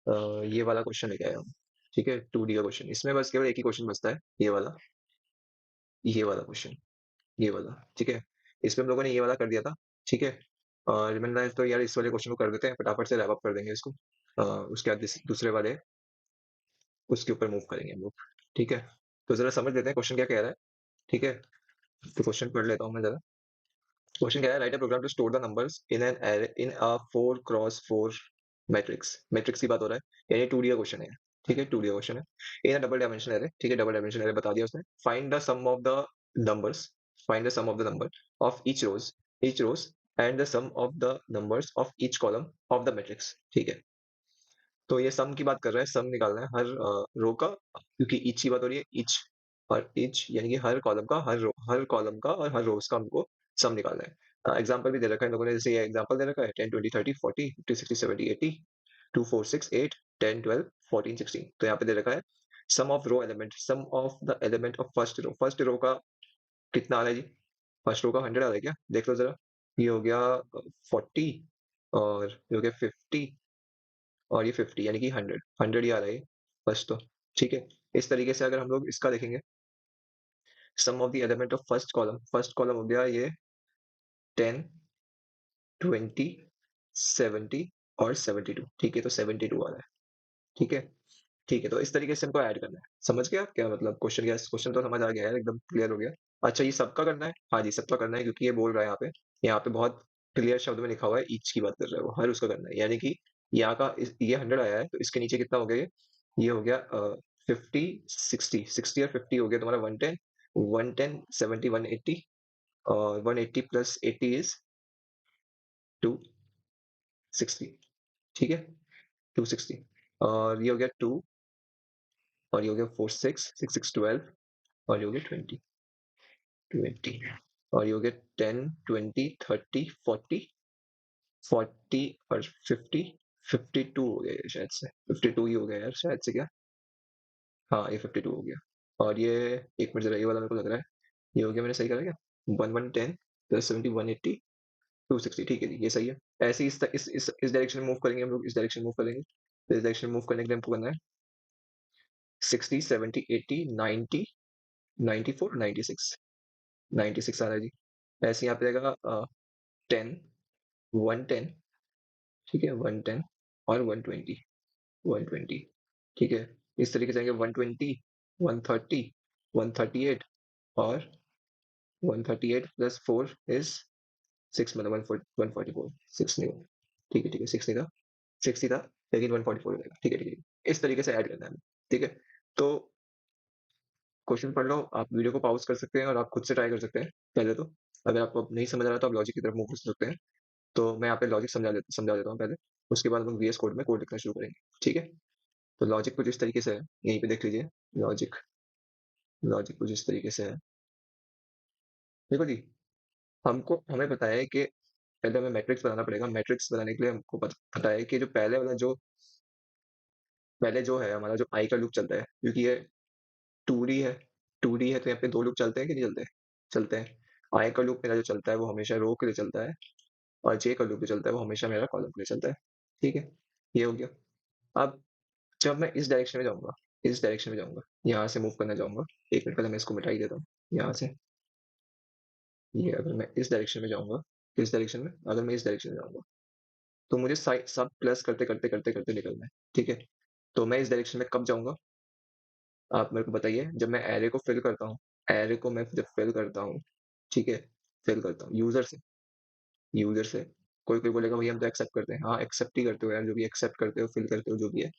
ये वाला क्वेश्चन लेके आया हूँ। ठीक है, 2D का क्वेश्चन। इसमें बस केवल एक ही क्वेश्चन बचता है, ये वाला क्वेश्चन, ये वाला। ठीक है, इसमें हम लोगों ने ये वाला कर दिया था। ठीक है, और मैंने तो यार इस वाले क्वेश्चन को कर देते हैं, फटाफट से रैप अप कर देंगे इसको। उसके बाद दूसरे वाले उसके ऊपर मूव करेंगे हम लोग। ठीक है, तो जरा समझ लेते हैं क्वेश्चन क्या कह रहा है। ठीक है, तो क्वेश्चन पढ़ लेता हूँ मैं जरा। क्वेश्चन क्या है, write a program to store the numbers in an array in a 4x4 matrix. Matrix की बात हो रहा है, यानी 2D का क्वेश्चन है। ठीक है, 2D का क्वेश्चन है, in a double dimension array. ठीक है, डबल डायमेंशन एरे बता दिया उसने। Find the sum of the numbers, find the sum of the number of each rows and the sum of the numbers of each column of the matrix. ठीक है, तो ये सम की बात कर रहा है, सम निकालना है हर रो का, क्योंकि ईच की बात हो रही है, ईच और ईच यानी कि हर कॉलम का, हर कॉलम का और हर रोज का हमको सम निकालना है। एग्जांपल भी दे रखा है इन लोगों ने, जैसे ये एग्जांपल दे रखा है 10 20 30 40 50 60 70 80 2 4 6 8 10 12 14 16। तो यहाँ पे दे रखा है sum of row element, sum of the element of first row का कितना आ रहा है जी? फर्स्ट रो का 100 आ रहा है क्या? देख लो जरा। ये हो गया 40, और ये हो गया 50, और ये 50, यानी कि 100 ही आ रहा है फर्स्ट तो। ठीक है, इस तरीके से अगर हम लोग इसका देखेंगे, sum of the element of first column हो गया ये 10 20 70 और 72। ठीक है, तो 72 आ रहा है। ठीक है, ठीक है, तो इस तरीके से हमको ऐड करना है। समझ गए आप क्या मतलब क्वेश्चन? क्या क्वेश्चन तो समझ आ गया है, एकदम क्लियर हो गया। अच्छा, ये सबका करना है? हाँ जी, सबका करना है, क्योंकि ये बोल रहा है यहाँ पे बहुत क्लियर शब्द में लिखा हुआ है, ईच की बात कर रहा है वो, हर उसका करना है। यानी कि यहाँ का ये 100 आया है, तो इसके नीचे कितना हो गया ये हो गया 50 60, 60 और 50 हो गया तुम्हारा 110, 110 70 180, और 180 प्लस 80 इज 260। ठीक है, 260, और ये हो गया 2, और ये हो गया 4 6 6 6 12, और ये हो गया 20 20, और ये हो गया 10 20 30 40 40 और 50 52 हो गया ये शायद से, 52 ही हो गया यार शायद से क्या। हाँ, ये 52 हो गया। और ये, एक मिनट जरा, ये वाला मेरे को लग रहा है ये हो गया, मैंने सही करा क्या? 1110 प्लस 70 180 260। ठीक है जी, ये सही है। ऐसे ही इस डायरेक्शन में मूव करेंगे हम लोग, इस डायरेक्शन में मूव करेंगे। तो इस डायरेक्शन में मूव करने के लिए हमको करना है 60 70 80 90 94 96, 96 आ रहा है जी। ऐसे यहाँ पे रहेगा 10 110। ठीक है, 110 और 120, 120। ठीक है, इस तरीके से आएंगे 120 130 138, और 138 प्लस 4 इज 6, मतलब 144, 6 नहीं हुआ। ठीक है, ठीक है, 6 नहीं था, 6 ही था, लेकिन 144 हो जाएगा। ठीक है, ठीक है, इस तरीके से ऐड करना है हमें। ठीक है, तो क्वेश्चन पढ़ लो, आप वीडियो को पॉज कर सकते हैं और आप खुद से ट्राई कर सकते हैं पहले तो। अगर आपको अब नहीं समझ आ रहा तो आप लॉजिक की तरफ मूव कर सकते हैं। तो मैं यहाँ पे लॉजिक समझा देता हूँ पहले, उसके बाद हम लोग VS कोड में कोड लिखना शुरू करेंगे। ठीक है, तो लॉजिक कुछ इस तरीके से है, यहीं पे देख लीजिए। लॉजिक लॉजिक कुछ इस तरीके से है। देखो जी, हमें पता है कि पहले हमें मैट्रिक्स बनाना पड़ेगा। मैट्रिक्स बनाने के लिए हमको पता है कि जो पहले वाला पहले जो है हमारा, जो आई का लूप चलता है, क्योंकि ये 2D है, 2D है, तो यहाँ पे दो लूप चलते हैं कि नहीं चलते? चलते हैं। आई का लूप मेरा जो चलता है वो हमेशा रो के लिए चलता है, और जे का लूप जो चलता है वो हमेशा मेरा कॉलम के लिए चलता है। ठीक है, ये हो गया। अब जब मैं इस डायरेक्शन में जाऊंगा, यहाँ से मूव करना चाहूंगा, एक मिनट पहले मैं इसको मिटा ही देता हूँ यहाँ से। ये अगर मैं इस डायरेक्शन में जाऊंगा, इस डायरेक्शन में अगर मैं इस डायरेक्शन में जाऊंगा, तो मुझे साइड सब प्लस करते करते करते करते निकलना है। ठीक है, तो मैं इस डायरेक्शन में कब जाऊंगा, आप मेरे को बताइए। जब मैं एरे को फिल करता हूँ, एरे को मैं जब फिल करता हूँ, ठीक है, फिल करता हूँ यूजर से। कोई कोई बोलेगा भैया हम तो एक्सेप्ट करते हैं। हाँ, एक्सेप्ट ही करते हो यार, जो भी एक्सेप्ट करते हो, फिल करते हो, जो भी है।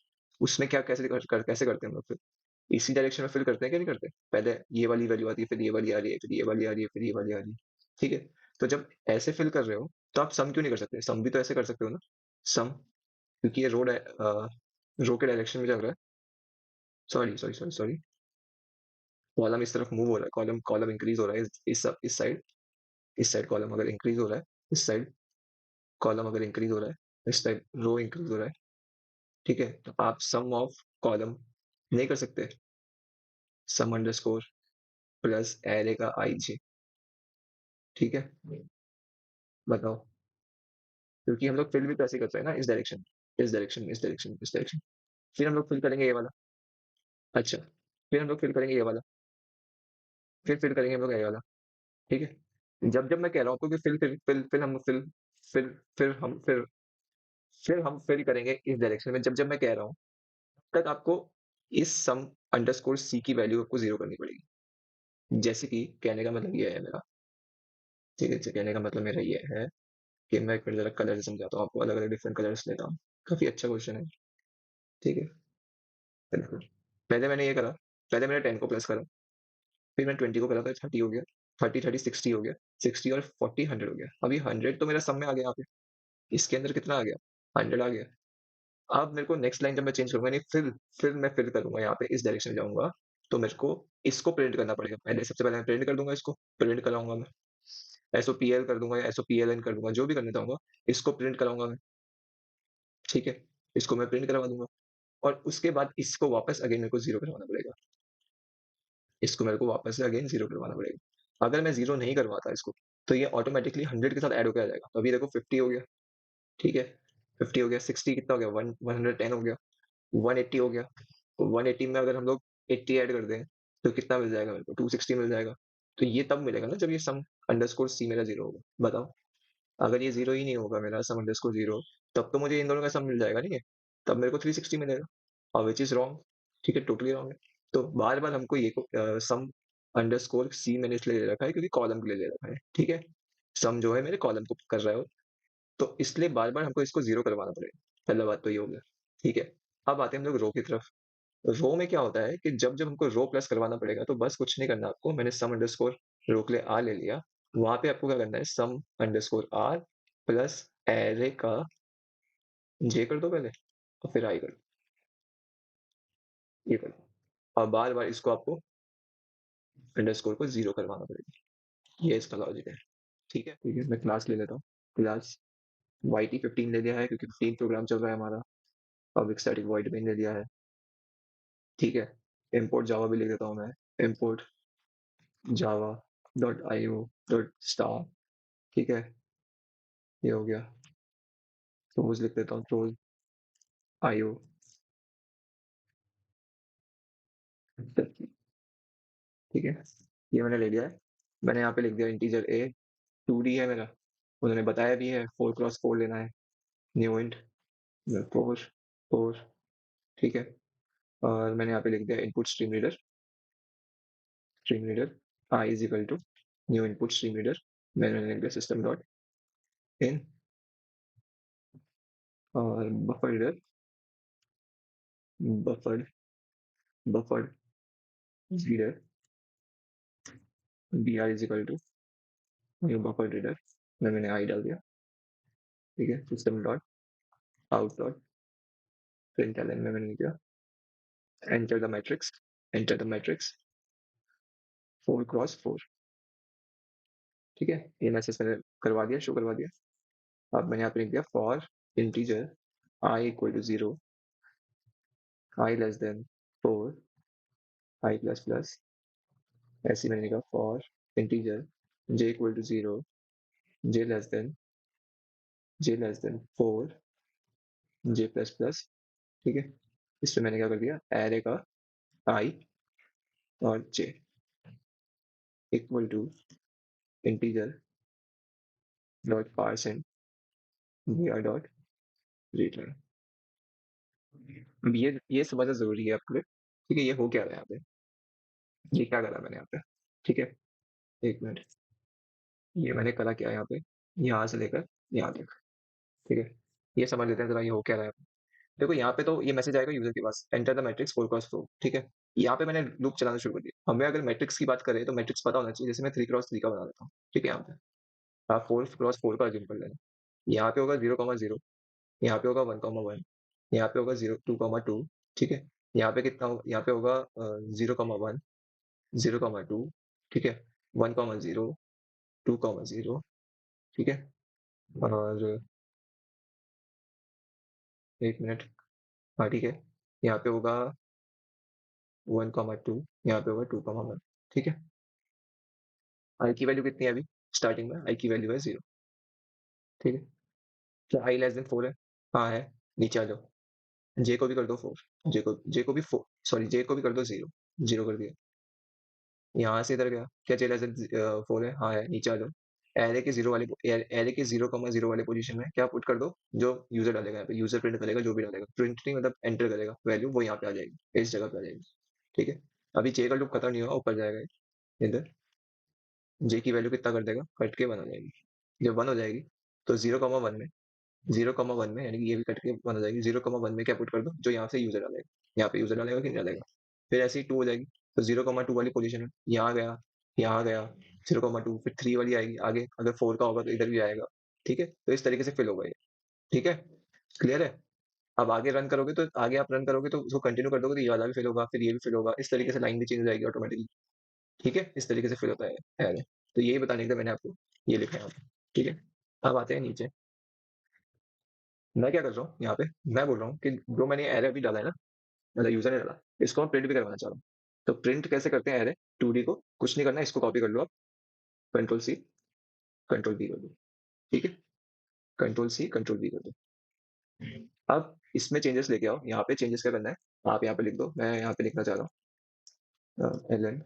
उसमें क्या कैसे करते हैं हम लोग फिर? इसी डायरेक्शन में फिल करते हैं क्या नहीं करते? पहले ये वाली वैल्यू आती है, फिर ये वाली आ रही है, फिर ये वाली आ रही है, फिर ये वाली आ रही है। ठीक है, तो जब ऐसे फिल कर रहे हो, तो आप सम क्यों नहीं कर सकते? सम भी तो ऐसे कर सकते हो ना, सम, क्योंकि ये रो के डायरेक्शन में चल रहा है। Sorry sorry sorry sorry, column इस तरफ मूव हो रहा है, कॉलम कॉलम इंक्रीज हो रहा है इस साइड, इस साइड कॉलम अगर इंक्रीज हो रहा है, इस साइड कॉलम अगर इंक्रीज हो रहा है, इस साइड रो इंक्रीज हो रहा है। ठीक है, तो आप सम ऑफ कॉलम नहीं कर सकते, सम अंडरस्कोर प्लस एरे का IG। ठीक है, बताओ, क्योंकि हम लोग फिल भी तो ऐसे करते हैं ना, इस डायरेक्शन में। इस डायरेक्शन में, इस डायरेक्शन में, इस डायरेक्शन। फिर हम लोग फिल करेंगे ये वाला। अच्छा, फिर हम लोग फिल करेंगे ये वाला, फिर फिल करेंगे हम लोग ये वाला। ठीक है, जब जब मैं कह रहा हूँ आपको कि फिल फिर हम फिल करेंगे इस डायरेक्शन में, जब जब मैं कह रहा हूँ तब आपको इस सम अंडरस्कोर सी की वैल्यू आपको जीरो करनी पड़ेगी। जैसे कि कहने का मतलब ये है मेरा, ठीक है, कहने का मतलब मेरा ये है कि मैं एक मिनट जरा कलर समझाता हूँ आपको, अलग अलग डिफरेंट कलर्स लेता हूँ। काफी अच्छा क्वेश्चन है। ठीक है, बिल्कुल। पहले मैंने ये करा, पहले मैंने 10 को प्लस करा, फिर मैंने 20 को करा था, 30 हो गया, 30 60 हो गया, 60 और 40 100 हो गया। अभी 100 तो मेरा सम में आ गया यहाँ पे, इसके अंदर कितना आ गया, 100 आ गया। अब मेरे को नेक्स्ट लाइन जब मैं चेंज करूंगा, नहीं फिर मैं फिल करूंगा यहाँ पे, इस डायरेक्शन में जाऊंगा, तो मेरे को इसको प्रिंट करना पड़ेगा पहले। सबसे पहले मैं प्रिंट कर दूंगा, इसको प्रिंट कराऊंगा मैं, एसओपीएल कर दूंगा या एसओपीएलएन कर दूंगा, जो भी करना चाहूंगा, इसको प्रिंट कराऊंगा मैं। ठीक है, इसको मैं प्रिंट करवा दूंगा, और उसके बाद इसको वापस अगेन मेरे को जीरो करवाना पड़ेगा, इसको मेरे को वापस से अगेन जीरो करवाना पड़ेगा। अगर मैं जीरो नहीं करवाता इसको, तो ये ऑटोमेटिकली 100 के साथ ऐड होकर आ जाएगा। तो अभी देखो 50 हो गया, ठीक है, 50 हो गया, 60 कितना हो गया, 110 हो गया, 180 हो गया। तो 180 में अगर हम लोग 80 ऐड कर दें, तो कितना मिल जाएगा मेरे को, 260 मिल जाएगा। तो ये तब मिलेगा ना जब ये सम अंडरस्कोर सी मेरा जीरो होगा। बताओ, अगर ये जीरो ही नहीं होगा मेरा सम अंडरस्कोर जीरो, तब तो मुझे इन दोनों का सम मिल जाएगा नहीं है, तब मेरे को 360 मिलेगा, और विच इज रॉन्ग। ठीक है, टोटली रॉन्ग है। तो बार बार हमको ये सम अंडरस्कोर सी मैंने इसलिए ले रखा है क्योंकि कॉलम के लिए ले रखा है। ठीक है, सम जो है मेरे कॉलम को कर रहा है, तो इसलिए बार बार हमको इसको जीरो करवाना पड़ेगा। पहला बात तो ये हो गया। ठीक है, अब आते हैं हम लोग रो की तरफ। रो में क्या होता है कि जब जब हमको रो प्लस करवाना पड़ेगा, तो बस कुछ नहीं करना आपको, मैंने सम अंडरस्कोर रो के लिए आर ले लिया, वहां पे आपको क्या करना है, सम अंडरस्कोर आर प्लस एरे का जे कर दो पहले, और फिर आई कर दो, ये कर दो, और बार बार इसको आपको अंडरस्कोर को जीरो करवाना पड़ेगा। ये इसका लॉजिक है। ठीक है, मैं क्लास ले लेता हूँ। क्लास वाई टी 15 ले लिया है क्योंकि 15 प्रोग्राम चल रहा है हमारा। पब्लिक स्टैटिक वॉइड मेन ले लिया है। ठीक है, इम्पोर्ट जावा भी लिख देता हूँ मैं, import Java dot I O dot star. ठीक है, ये हो गया। रोज लिख देता हूँ, रोज आई ओ। ठीक है, ये मैंने ले लिया है। मैंने यहाँ पे लिख दिया इंटीजर ए, 2D है मेरा, उन्होंने बताया भी है 4x4 लेना है, न्यू इंट 4 4। ठीक है, और मैंने यहाँ पे लिख दिया input stream reader I is equal to new input stream reader. मैंने लिख दिया सिस्टम डॉट इन, और buffer reader, buffered buffered reader B R is equal to new buffer reader में मैंने आई डाल दिया। ठीक है, system dot out dot println में मैंने लिखा enter the matrix, enter the matrix 4x4। ठीक है, ये मैसेज मैंने करवा दिया, शो करवा दिया। अब मैंने यहाँ पे लिख दिया for integer I equal to 0, I less than 4, I plus plus. ऐसे मैंने लिखा for integer J equal to 0, J less than 4, J plus plus. ठीक है, इसमें मैंने क्या कर दिया, एरे का आई और J equal to integer dot parse int V R dot return. ये समझना जरूरी है आपके लिए। ठीक है, ये हो क्या रहा है यहाँ पे, ये क्या करा मैंने यहाँ पे। ठीक है, एक मिनट, ये मैंने करा क्या यहाँ पे, यहाँ से लेकर यहाँ तक। ठीक है, ये समझ लेते हैं जरा, ये हो क्या रहा है। देखो यहाँ पे तो ये मैसेज आएगा यूजर के पास, एंटर द मैट्रिक्स 4x4। ठीक है, यहाँ पे मैंने लूप चलाना शुरू कर दिया। हमें अगर मैट्रिक्स की बात करें तो मैट्रिक्स पता होना चाहिए, जैसे मैं 3x3 का बना देता हूँ। ठीक है, यहाँ पे आप 4x4 का अज्यूम कर लेना। यहाँ पे होगा 0,0, यहाँ पे होगा 1,1, यहाँ पे होगा 2,2। ठीक है, यहाँ पे कितना होगा, यहाँ पे होगा 0,1, 0,2। ठीक है, 1,0, 2,0। ठीक है, और एक मिनट, हाँ ठीक है, यहाँ पे होगा 1,2, यहाँ पे होगा 2,1। ठीक है, आई की वैल्यू कितनी है अभी, स्टार्टिंग में आई की वैल्यू है 0। ठीक है, क्या आई लेस देन 4 है, हाँ है। नीचे आ जाओ। जे को भी कर दो 4, जे को भी 4, सॉरी जे को भी कर दो 0, 0 कर दिया। यहाँ से इधर गया, क्या चला 4 है, हाँ है, नीचे आ जाओ। एरे के 0 वाले, एरे के 0,0 वाले पोजीशन में क्या पुट कर दो, जो यूजर डालेगा यहाँ पे, यूजर प्रिंट करेगा, जो भी डालेगा, प्रिंट नहीं मतलब एंटर करेगा वैल्यू, वो यहाँ पे आ जाएगी, इस जगह पे आ जाएगी। ठीक है। अभी जे का लूप खत्म नहीं हुआ, ऊपर जाएगा ये। इधर जे की वैल्यू कितना कर देगा, कट के 1 हो जाएगी। जब 1 हो जाएगी तो 0,1 में, 0,1 में यानी कि ये भी कट के 1 हो जाएगी। 0,1 में क्या पुट कर दो, जो यहाँ से यूजर डालेगा, यहाँ पे यूजर डालेगा कि नहीं डालेगा। फिर ऐसे ही 2 हो जाएगी, तो 0,2 वाली पोजीशन है, यहाँ गया, यहाँ गया, 0,2, फिर 3 वाली आएगी आगे, अगर 4 का होगा तो इधर भी आएगा। ठीक है, तो इस तरीके से फिल होगा ये। ठीक है, क्लियर है। अब आगे रन करोगे तो, आगे आप रन करोगे तो उसको कंटिन्यू कर दोगे तो ये वाला भी फिल होगा, फिर ये भी फिल होगा, इस तरीके से लाइन भी चेंज हो जाएगी ऑटोमेटिकली। ठीक है, इस तरीके से फिल होता है array। तो यही बताने के लिए मैंने आपको ये लिखा है यहाँ पे। ठीक है, अब आते हैं नीचे। मैं क्या कर रहा हूँ यहाँ पे, मैं बोल रहा हूँ कि जो मैंने एरे अभी डाला है ना, मतलब यूजर ने डाला, इसको मैं प्रिंट भी करवाना चाह रहा हूँ। तो प्रिंट कैसे करते हैं एरे 2D को, कुछ नहीं करना, इसको कॉपी कर लो आप, कंट्रोल सी, कंट्रोल वी कर दो। ठीक है, कंट्रोल सी, कंट्रोल वी कर दो। अब इसमें चेंजेस लेके आओ, यहाँ पे चेंजेस क्या करना है, आप यहाँ पे लिख दो, मैं यहाँ पे लिखना चाह रहा हूँ L an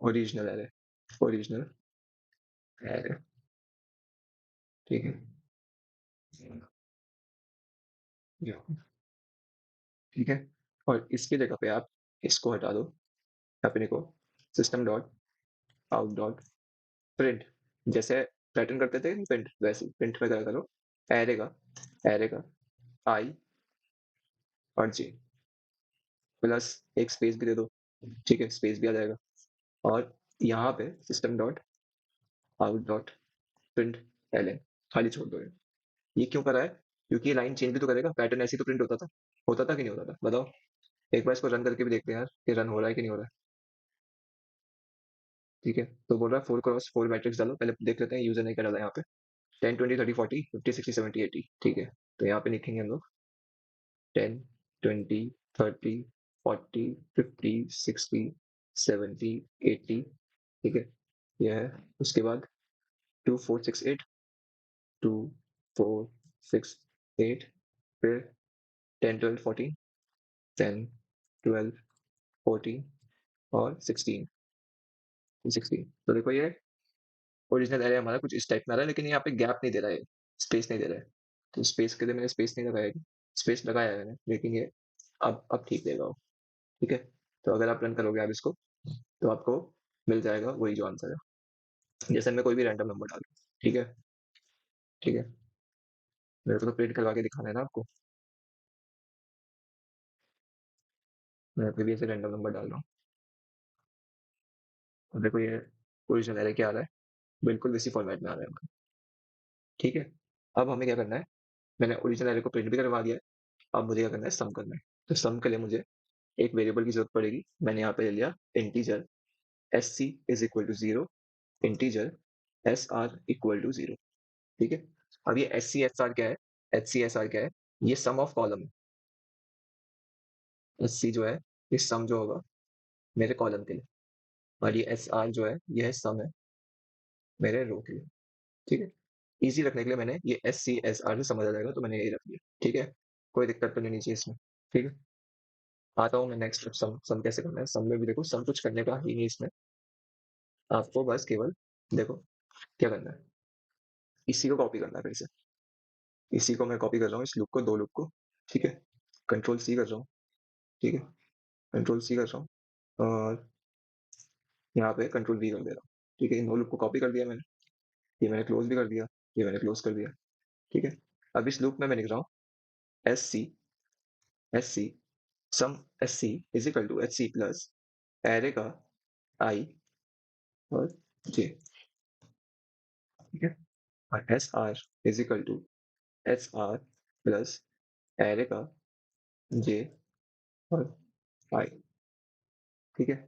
original array, original array. ठीक है, ये, ठीक है। और इसकी जगह पे आप इसको हटा दो, अपने को system dot out dot print, जैसे पैटर्न करते थे प्रिंट, वैसे प्रिंट में क्या करो, एरे का, एरे का आई और जे प्लस एक स्पेस भी दे दो। ठीक है, स्पेस भी आ जाएगा। और यहाँ पे system dot out dot print L N खाली छोड़ दो ये क्यों करा है, क्योंकि ये लाइन चेंज भी तो करेगा, पैटर्न ऐसे ही तो प्रिंट होता था कि नहीं होता था, बताओ। एक बार इसको रन करके भी देखते हैं यार कि रन हो रहा है कि नहीं हो रहा है। ठीक है, तो बोल रहा है 4x4 मैट्रिक्स डालो, पहले देख लेते हैं यूजर ने क्या डाला है यहाँ पे। 10, 20, 30, 40, 50, 60, 70, 80। ठीक है, तो यहाँ पे लिखेंगे हम लोग 10, 20, 30, 40, 50, 60, 70, 80। ठीक है, यह है। उसके बाद 2, 4, 6, 8, 2, 4, 6, 8, फिर 10, 12, 14, 10, 12, 14 और 16, तो देखो ये ओरिजिनल एरे हमारा कुछ इस टाइप में आ रहा है, लेकिन यहाँ पे गैप नहीं दे रहा है, स्पेस नहीं दे रहा है। तो स्पेस के लिए मैंने स्पेस नहीं लगाया, स्पेस लगाया है मैंने, लेकिन ये अब ठीक देगा वो। ठीक है, तो अगर आप रन करोगे आप इसको, तो आपको मिल जाएगा वही जो आंसर है, जैसे मैं कोई भी रैंडम नंबर डाल दूं। ठीक है, ठीक है, मेरे को तो प्रिंट करवा के दिखाना है ना आपको। मैं कोई भी ऐसे रैंडम नंबर डाल रहा हूँ, और देखो ये ओरिजिनल एरे क्या आ रहा है, बिल्कुल इसी फॉर्मेट में आ रहा है हमारा। ठीक है, अब हमें क्या करना है, मैंने ओरिजिनल एरे को प्रिंट भी करवा दिया है। अब मुझे क्या करना है, सम करना है। तो सम के लिए मुझे एक वेरिएबल की जरूरत पड़ेगी, मैंने यहाँ पे ले लिया integer S C is equal to 0, integer S R equal to 0। ठीक है, अब ये एस सी एस आर क्या है, एच सी एस आर क्या है, ये सम ऑफ कॉलम है। एस सी जो है, ये सम जो होगा मेरे कॉलम के लिए, और ये एस आर जो है, ये है सम है मेरे रो के लिए। ठीक है, इजी रखने के लिए मैंने ये एस सी एस आर से समझ आ जाएगा, तो मैंने ये रख दिया। ठीक है, कोई दिक्कत तो नहीं चाहिए इसमें। ठीक है, आता हूँ मैं नेक्स्ट, सम सम कैसे करना है। सम में भी देखो, सम कुछ करने का ही नहीं इसमें, आपको बस केवल देखो क्या करना है, इसी को कॉपी करना है फिर से। इसी को मैं कॉपी कर रहा हूँ, इस लूप को, दो लूप को। ठीक है, कंट्रोल सी कर रहा हूँ। ठीक है, कंट्रोल सी कर रहा हूँ, और यहाँ पे कंट्रोल वी कर दे रहा हूँ। ठीक है, इन दो लूप को कॉपी कर दिया मैंने, ये मैंने क्लोज भी कर दिया, ये मैंने क्लोज कर दिया। ठीक है, अब इस लूप में मैं लिख रहा हूँ S C, S C, sum S C is equal to H C plus array का आई और जे। ठीक है, और S R is equal to S R plus array का जे और आई। ठीक है,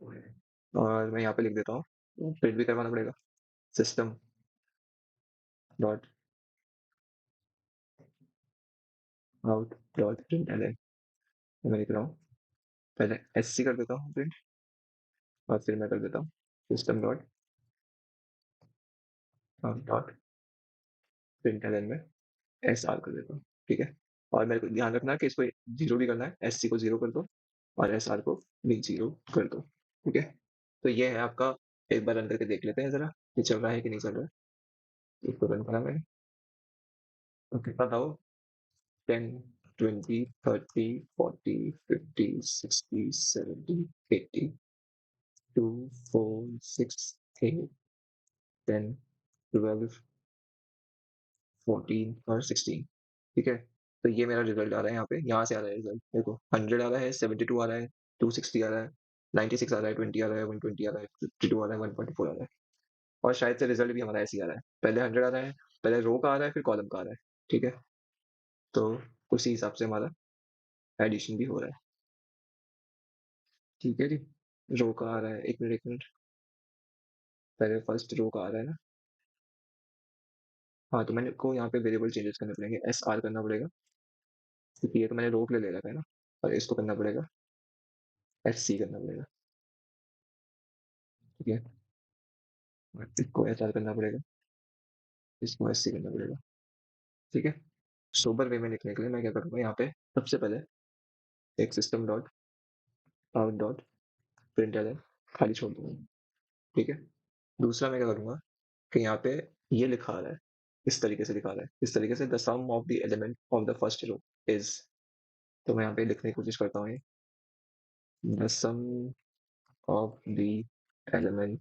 और मैं यहाँ पे लिख देता हूँ, प्रिंट भी करवाना पड़ेगा, system dot out dot print L N. मैं लिख रहा हूँ, पहले एस सी कर देता हूँ प्रिंट, और फिर मैं कर देता हूँ system dot out dot print L N में एस आर कर देता हूँ। ठीक है? और मेरे को ध्यान रखना कि इसको 0 भी करना है, एससी को 0 कर दो और एसआर को भी 0 कर दो, ठीक है? तो ये है आपका, एक बार रन करके देख लेते हैं ज़रा, ये चल रहा है कि नहीं चल रहा है? इसको रन करा मैंने, तो कितना था वो? 10, 20, 30, 40, 50, 60, 70, 80, 2, 4, 6, 8, 10, 12, 14 और 16, ठीक है? तो ये मेरा रिजल्ट आ रहा है यहाँ पे, यहाँ से आ रहा है रिजल्ट देखो, 100 आ रहा है, 72 आ रहा है, 260 आ रहा है, 96 आ रहा है, 20 आ रहा है, 120 आ रहा है, 52 आ रहा है, 144 आ रहा है। और शायद से रिजल्ट भी हमारा ऐसे ही आ रहा है, पहले 100 आ रहा है, पहले रो का आ रहा है, फिर कॉलम का आ रहा है, ठीक है? तो उसी हिसाब से हमारा एडिशन भी हो रहा है, ठीक है जी? रो का आ रहा है, एक मिनट, पहले फर्स्ट रो का आ रहा है ना? हाँ, तो मैंने को यहाँ पे वेरिएबल चेंजेस करने पड़ेंगे, एस आर करना पड़ेगा, क्योंकि ये तो मैंने रो के लिए ले रखा है ना, और इसको करना पड़ेगा, एस सी करना पड़ेगा, ठीक है? और इसको एच आर करना पड़ेगा, इसको एस सी करना पड़ेगा, ठीक है? सोबर वे में लिखने के लिए मैं क्या करूँगा यहाँ पे, सबसे पहले एक system dot out dot println खाली छोड़ दूंगा, ठीक है? दूसरा मैं क्या करूँगा कि यहाँ पे ये लिखा आ रहा है, इस तरीके से लिखा आ रहा है, इस तरीके से the sum of the element of the first row is, तो मैं यहाँ पे लिखने की कोशिश करता हूँ ये, the sum of the element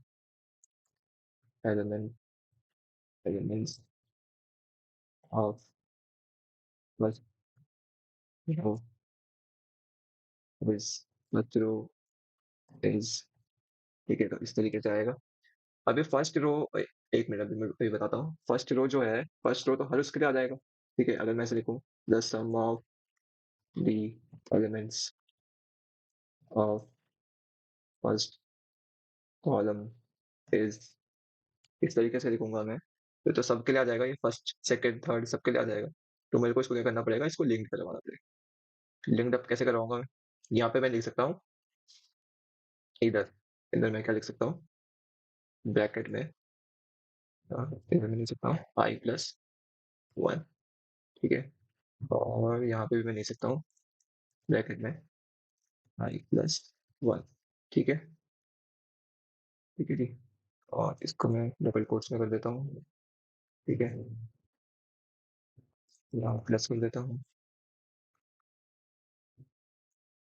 element elements of first row is, first row is, ठीक है? तो इस तरीके से आएगा। अभी फर्स्ट रो, एक मिनट, अभी मैं अभी बताता हूँ, फर्स्ट रो जो है, फर्स्ट रो तो हर उसके लिए आ जाएगा, ठीक है? अगर मैं ऐसे लिखूँ, the sum of the elements of first column is, इस तरीके से लिखूंगा मैं, तो सबके लिए आ जाएगा, ये फर्स्ट सेकंड थर्ड सबके लिए आ जाएगा। तो मेरे को इसको क्या करना पड़ेगा, इसको लिंक करवाना पड़ेगा। लिंक्ड अप कैसे करवाऊंगा मैं? यहाँ पे मैं लिख सकता हूँ, इधर इधर मैं क्या लिख सकता हूँ, ब्रैकेट में, इधर मैं लिख सकता हूँ आई प्लस वन, ठीक है? और यहाँ पे भी मैं लिख सकता हूँ ब्रैकेट में आई प्लस वन, ठीक है? ठीक है जी। और इसको मैं डबल कोट्स में कर देता हूँ, ठीक है? यहाँ प्लस कर देता हूँ,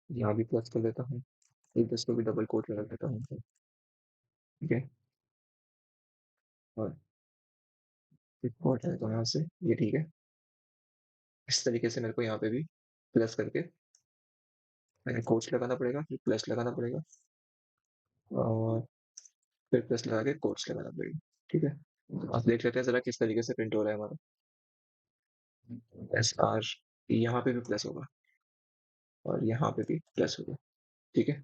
यहाँ भी प्लस कर देता हूँ, एक इसको भी डबल कोट में रख देता हूँ, ठीक है? और एक कोट है तो यहाँ से ये, ठीक है? इस तरीके से मेरे को यहाँ पे भी प्लस करके पहले कोट्स लगाना पड़ेगा, फिर प्लस लगाना पड़ेगा, और फिर प्लस लगा के कोट्स लगाना पड़ेगा, ठीक है? अब देख लेते हैं जरा किस तरीके से प्रिंट हो रहा है हमारा, एस आर, यहाँ पे भी प्लस होगा और यहाँ पे भी प्लस होगा, ठीक है?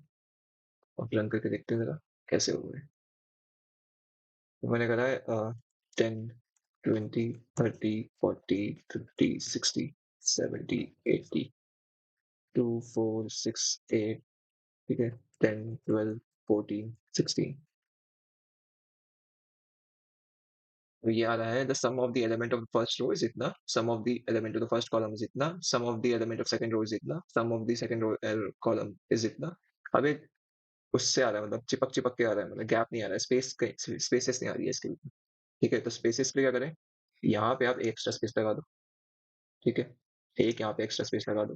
और रन करके देखते हैं जरा कैसे हो रहा है। तो मैंने करा है 10, 20, 30, 40, 50, 60, 70, 80, 2, 4, 6, 8, ठीक है? 10, 12, 14, 16, तो ये आ रहा है, the sum of the element of first row is इतना, sum of the element of the first column is इतना, sum of the element of second row is इतना, sum of the second row column is इतना। अब ये उससे आ रहा है, मतलब चिपक चिपक के आ रहा है, मतलब गैप नहीं आ रहा है, स्पेसेस नहीं आ रही है इसके लिए, ठीक है? तो स्पेसेस के लिए क्या करें, यहाँ पे आप एक एक्स्ट्रा स्पेस लगा दो, ठीक है? एक यहाँ पे एक्स्ट्रा स्पेस लगा दो,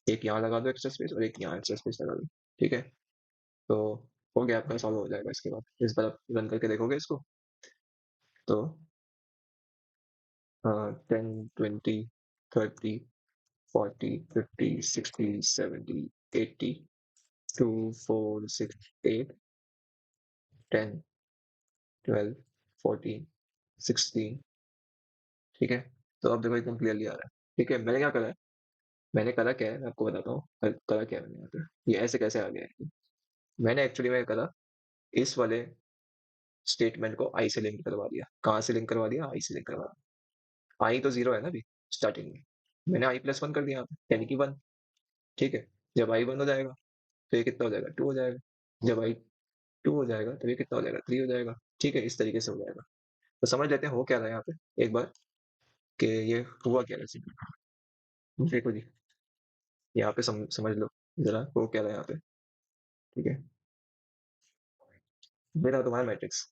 एक यहाँ लगा दो एक्स्ट्रा स्पेस, और एक यहाँ एक्स्ट्रा स्पेस लगा दो, ठीक है? तो वो गैप का सॉल्व हो जाएगा इसके बाद, इस बार आप रन करके देखोगे इसको, तो 10, 20, 30, 40, 50, 60, 70, 80, 2, 4, 6, 8, 10, 12, 14, 16, ठीक है? तो अब देखो एकदम क्लियरली आ रहा है, ठीक है? मैंने क्या करा है, मैंने करा क्या है, मैं आपको बताता हूँ करा क्या है मैंने यहाँ पे, ये ऐसे कैसे आ गया है। मैंने एक्चुअली में करा, इस वाले स्टेटमेंट को आई से लिंक करवा दिया। कहाँ से लिंक करवा दिया? आई से लिंक करवा दिया। आई तो जीरो है ना अभी स्टार्टिंग में, मैंने आई प्लस वन कर दिया यहाँ पे, यानी कि वन, ठीक है? जब आई वन हो जाएगा तो ये कितना हो जाएगा? टू हो जाएगा। जब आई टू हो जाएगा तो ये कितना हो जाएगा? थ्री हो जाएगा, ठीक है? इस तरीके से हो जाएगा। तो समझ लेते हैं हो क्या रहा है यहाँ पे एक बार, कि ये हुआ क्या वैसे। देखो जी, यहाँ पे समझ लो जरा वो क्या रहा है यहाँ पे। ठीक है, मेरा तुम्हारा मैट्रिक्स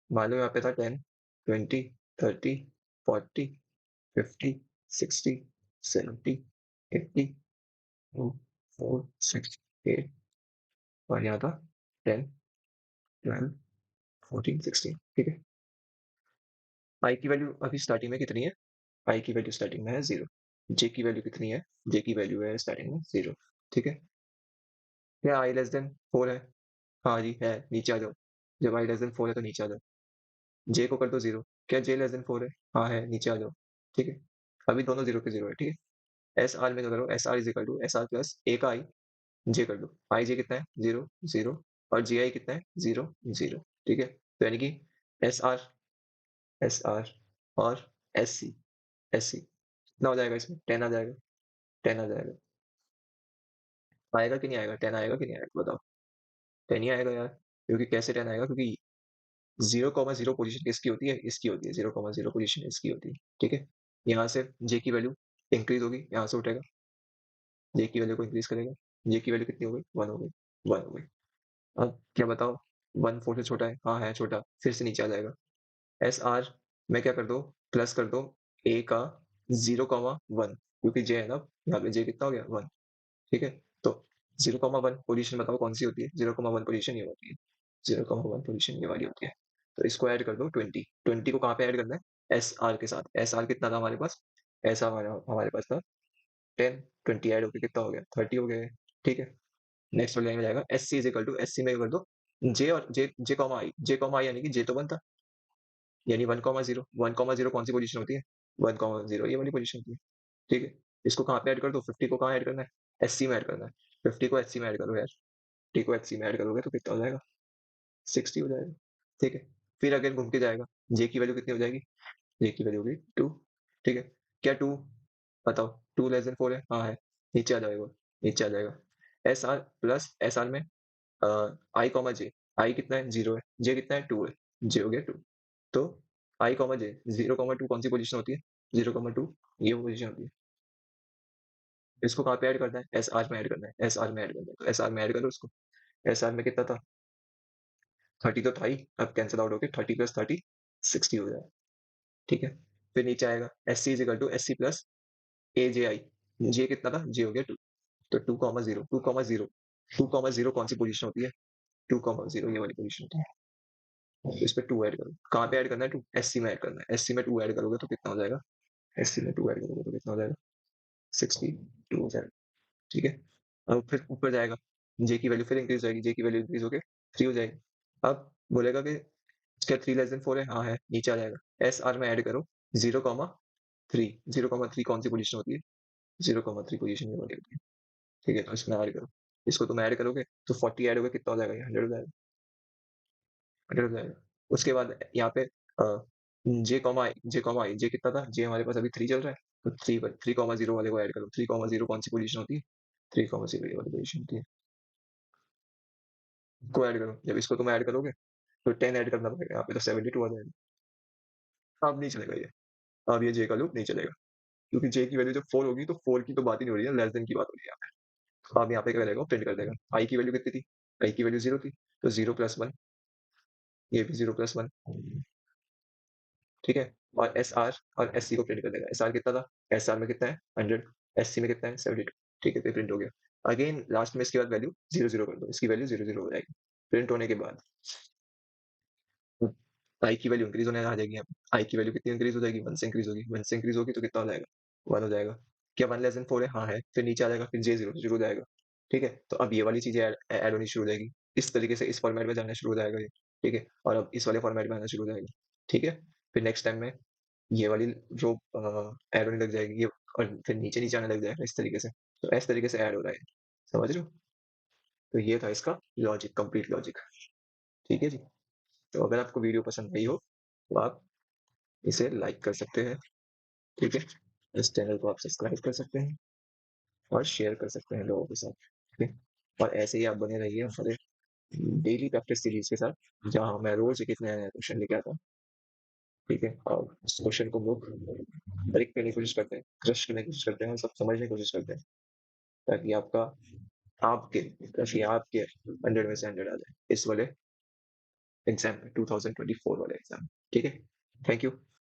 मान लो यहाँ पे था 10, 20, 30, 40, 50, 60, 70, 80, 2, 4, 6, 8 और यहाँ था 10, 12, 14, 16। ठीक है, आई की वैल्यू अभी स्टार्टिंग में कितनी है? आई की वैल्यू स्टार्टिंग में है 0। जे की वैल्यू कितनी है? जे की वैल्यू है स्टार्टिंग में 0। ठीक है, क्या आई लेस देन 4 है? हाँ जी है, नीचे आ जाओ। जब आई लेस देन 4 है तो नीचे आ जाओ। जे को कर दो 0। क्या जे लेस देन 4 है? हाँ है, नीचे आ जाओ। ठीक है, अभी दोनों 0 पे 0 है। ठीक है, एस आर में क्या करो, S R is equal to S R plus A का आई, जे कर दो। आई जे कितना है? 0, 0 और जे आई कितना है? 0, 0। ठीक है, तो यानी कि एस आर, एस आर और एस सी, एस सी कितना हो जाएगा इसमें? 10 आ जाएगा, 10 आ जाएगा। आएगा कि नहीं आएगा? 10 आएगा कि नहीं आएगा बताओ? 10 ही आएगा यार, क्योंकि कैसे 10 आएगा? क्योंकि 0,0 पोजीशन किसकी होती है? इसकी होती है। 0,0 पोजीशन इसकी होती है। ठीक है, यहाँ से जे की वैल्यू इंक्रीज होगी, यहाँ से उठेगा, जे की वैल्यू को इंक्रीज करेगा। जे की वैल्यू कितनी हो गई? 1 हो गई, 1 हो गई। अब क्या बताओ, 1 4 से छोटा है? हाँ है छोटा, फिर से नीचे आ जाएगा। एस आर में क्या कर दो, प्लस कर दो ए का 0,1, क्योंकि जे है ना, यहाँ पे जे कितना हो गया? 1। ठीक है, तो 0,1 पोजीशन बताओ कौन सी होती है? 0,1 पोजीशन ये होती है, 0,1 पोजीशन ये वाली होती है। तो इसको ऐड कर दो 20। 20 को कहाँ पे ऐड करना है? एस आर के साथ। एस आर कितना था हमारे पास? ऐसा हमारे पास था 10। 20 ऐड होकर कितना हो गया? 30 हो गया है। ठीक है, नेक्स्ट वाले में जाएगा S C is equal to, S C में कर दो जे और जे, जे कॉमा आई। जे कॉमा आई यानी कि जे तो बनता, यानी 1,0। 1,0 कौन सी पोजीशन होती है? 1,0 ये वाली पोजीशन होती है। ठीक है, इसको कहाँ पे ऐड कर दो? 50 को कहाँ ऐड करना है? एस सी में ऐड करना है। 50 को एच सी में ऐड करो यार। 50 को एच सी में ऐड करोगे तो कितना हो जाएगा? 60 हो जाएगा। ठीक है, फिर अगेन घूम के जाएगा, जे की वैल्यू कितनी हो जाएगी? जे की वैल्यू होगी 2। ठीक है, क्या 2? बताओ, 2 लेस देन 4 है? हाँ है, नीचे आ जाएगा, नीचे आ जाएगा। S R plus S R में आई कॉमा जे। आई कितना है? 0 है। जे कितना है? 2 है। जे हो गया 2। तो आई कॉमा जे, 0,2 कौन सी पोजीशन होती है? 0,2 ये पोजीशन होती है। इसको कहाँ पे ऐड करना है? एस आर में ऐड करना है, एस आर में ऐड करना है। तो एस आर में ऐड करो उसको। एस आर में कितना था? 30 तो था ही, अब कैंसिल आउट होके 30 प्लस 30 60 हो जाएगा। ठीक है, फिर नीचे आएगा S C is equal to S C plus A J I. J कितना था? जे हो गया 2। तो 2,0, 2,0, 2,0 कौन सी पोजीशन होती है? 2,0 ये वाली पोजीशन होती है। तो इस पे 2 ऐड करो। कहाँ पे ऐड करना है? 2 एस सी में ऐड करना है। एस सी में 2 ऐड करोगे तो कितना हो जाएगा? एस सी में 2 ऐड करोगे तो कितना हो जाएगा? 62 हो जाएगा। ठीक है, अब फिर ऊपर जाएगा, जे की वैल्यू फिर इंक्रीज होगी, जे की वैल्यू इंक्रीज होके 3 हो जाएगी। अब बोलेगा कि क्या 3 लेस देन 4 है? हाँ है, नीचे आ जाएगा। एस आर में ऐड करो 0,3। 0,3 कौन सी पोजीशन होती है? 0,3 पोजीशन ये वाली होती है। ठीक है, तो इसमें ऐड करो। इसको तुम ऐड करोगे तो 40 ऐड होगा, कितना हो जाएगा? ये 100 हो जाएगा, 100 हो जाएगा। उसके बाद यहाँ पे जे कॉमा आई, जे कॉमा आई, जे कितना था? जे हमारे पास अभी 3 चल रहा है, तो 3,0 वाले को ऐड करो। 3,0 कौन सी पोजीशन होती है? 3,0 ये वाली पोजीशन होती है। को ऐड करो, जब इसको तुम ऐड करोगे तो 10 ऐड करना पड़ेगा, यहाँ पे तो 72 आ जाएगा। अब नहीं चलेगा ये, अब ये जे का लूप नहीं चलेगा, क्योंकि जे की वैल्यू जब 4 होगी तो 4 की तो बात ही नहीं हो रही है, लेस देन की बात हो रही है यहाँ पे। अब यहाँ पे क्या करेगा? प्रिंट कर देगा। आई की वैल्यू कितनी थी? आई की वैल्यू 0 थी, तो 0 + 1, ये भी 0 + 1। ठीक है, और एस आर और एस सी को प्रिंट कर देगा। एस आर कितना था? एस आर में कितना है? 100। एस सी में कितना है? 72। ठीक है, तो प्रिंट हो गया। अगेन लास्ट में इसके बाद वैल्यू 0, 0 कर दो, इसकी वैल्यू 0, 0 हो जाएगी। प्रिंट होने के बाद आई की वैल्यू इंक्रीज होने आ जाएगी। यहाँ आई की वैल्यू कितनी इंक्रीज हो जाएगी? 1 से इंक्रीज होगी। 1 से इंक्रीज होगी तो कितना हो जाएगा? 1 हो जाएगा। क्या 1 लेस देन 4 है? हाँ है, फिर नीचे आ जाएगा, फिर जे 0 शुरू हो जाएगा। ठीक है, तो अब ये वाली चीजें ऐड होनी शुरू हो जाएगी। इस तरीके से इस फॉर्मेट में जाना शुरू हो जाएगा ये। ठीक है, और अब इस वाले फॉर्मेट में आना शुरू हो जाएगा। ठीक है, फिर नेक्स्ट टाइम में ये वाली जो ऐड होने लग जाएगी ये, और फिर नीचे नीचे आने लग जाएगा इस तरीके से। तो इस तरीके से ऐड हो रहा है, समझ रहे हो? तो ये था इसका लॉजिक, कंप्लीट लॉजिक। ठीक है जी, तो अगर आपको वीडियो पसंद आई हो तो आप इसे लाइक कर सकते हैं। ठीक है, इस चैनल को आप सब्सक्राइब कर सकते हैं और शेयर कर सकते हैं लोगों के साथ। ठीक है, और ऐसे ही आप बने रहिए हमारे डेली प्रैक्टिस सीरीज के साथ, जहाँ मैं रोज एक एक नया नया क्वेश्चन लेके आता हूँ। ठीक है? और उस क्वेश्चन को हम लोग ब्रेक करने की कोशिश करते हैं, क्रश करने की कोशिश करते हैं और सब समझने की कोशिश करते हैं, ताकि आपके आपके 100 में से 100 आ जाए इस वाले एग्जाम में, 2024 वाले एग्जाम। ठीक है? Thank you.